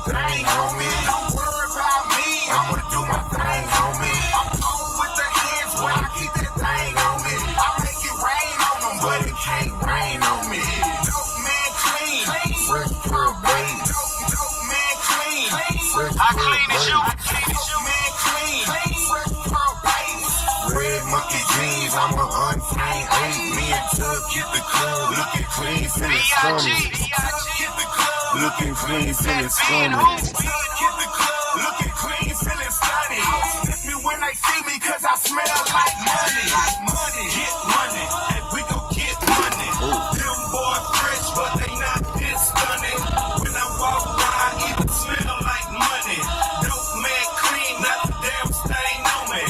thing, homie. Don't worry about me, I'ma do my thing, homie. I'm on with the hands where I keep that thing on me. I make it rain on them, but it can't rain on me. Dope man clean, fresh pearl babe. Dope man clean, fresh pearl babe. Dope man clean, fresh pearl babe. Red monkey jeans, I'm an untamed ape. Me and Tug get the club, looking clean, feeling scummy. Looking clean, feeling scummy. Looking clean, feeling stunning. Sniff me when they see me, cause I smell like money. Get money, and we gon' get money. Them boys fresh, but they not this stunning. When I walk by, I even smell like money. Dope man clean, not the damn stain on me.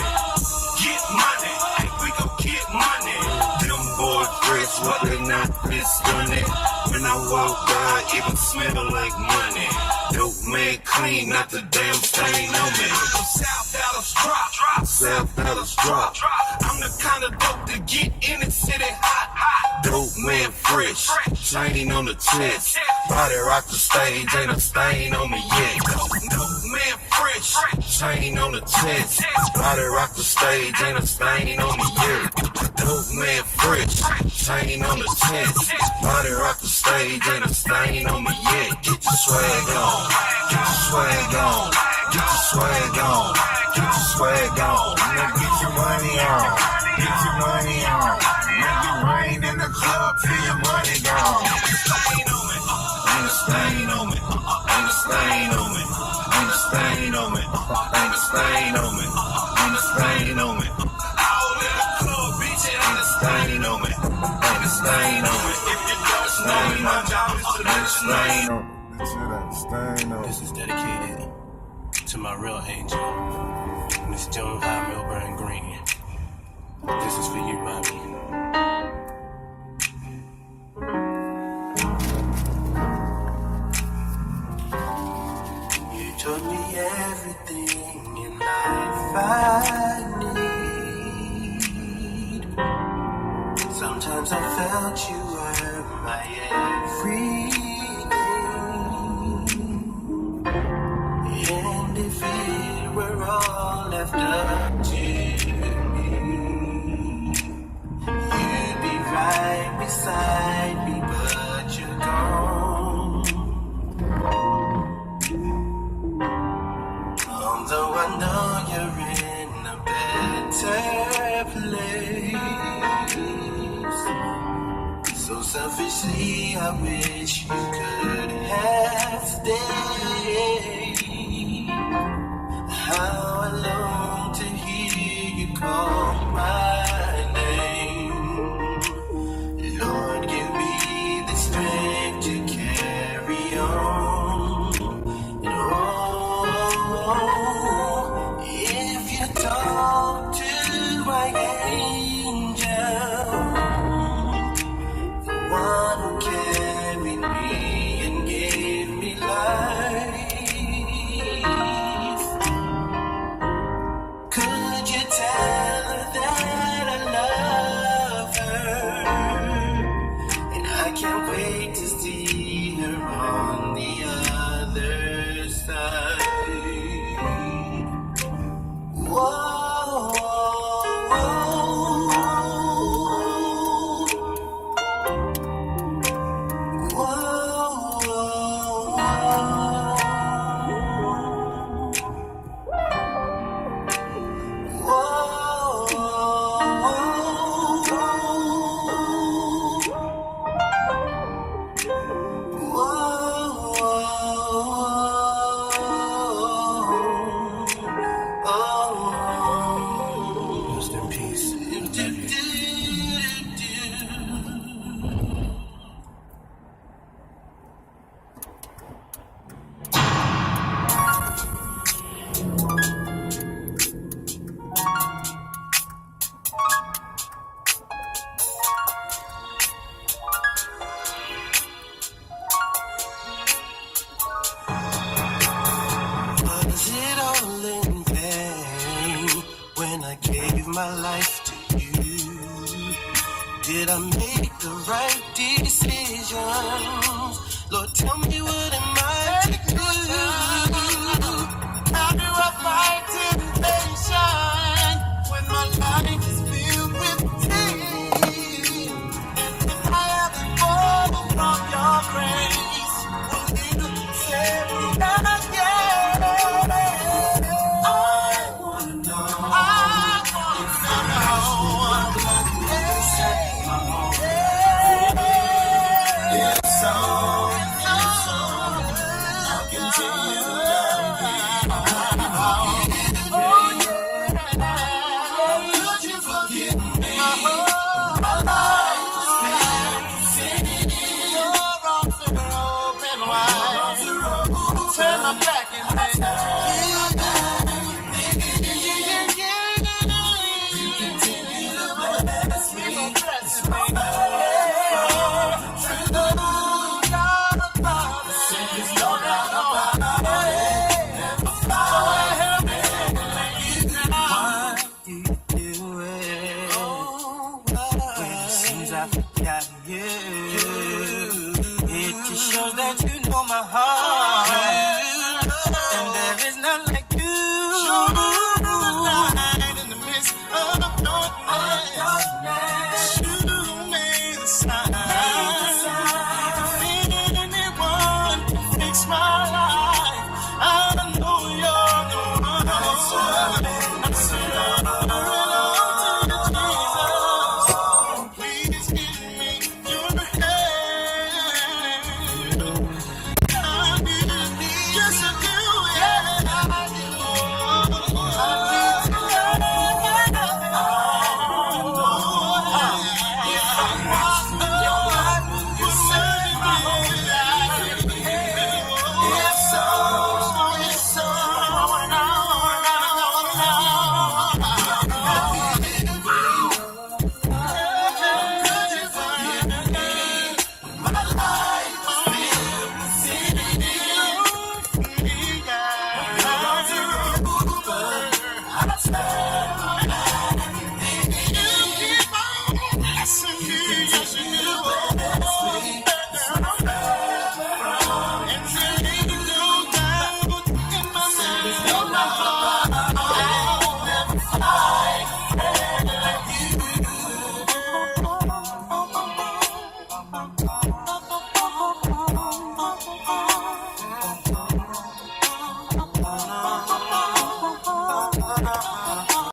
Get money, and we gon' get money. Them boys fresh, but they not this stunning. When I walk by, I even smell like money. Dope man clean, not the damn stain on me. South Dallas drop, South Dallas drop. I'm the kind of dope to get in the city hot. Dope man fresh, chain on the chest. Body rock the stage, ain't a stain on me yet. Dope man fresh, chain on the chest. Body rock the stage, ain't a stain on me yet. Dope man fresh, chain on the chest. Body rock the stage, ain't a stain on me yet. Get your swag on, get your swag on, get your swag on, get your swag on. Now get your money on, get your money on. Make it rain in the club till your money gone. Ain't a stain on me, ain't a stain on me, ain't a stain on me, ain't a stain on me, ain't a stain on me. All in the club, bitch, ain't a stain on me, ain't a stain on me. If you don't stain, my job is to let it stain on me. This is dedicated to my real angel, Miss Joan High Milburn Green. This is for you, mommy. You told me everything in life I need. Sometimes I felt you were my everything. And if it were all left up to me, you'd be right beside me, but you're gone. Although I know you're in a better place, so selfishly I wish you could have stayed. How I long to hear you call my name. Lord, give me the strength to carry on. And oh, if you talk to my angel, the one who carried me and gave me life, could you tell her that I love her? And I can't wait to see her on the other side. Whoa, whoa, whoa, rest in peace. Was it all in vain when I gave my life to you? Did I make the right decisions? Lord, tell me what am I to do? keep on blessing me. Yes, you do. And there ain't no doubt in my mind.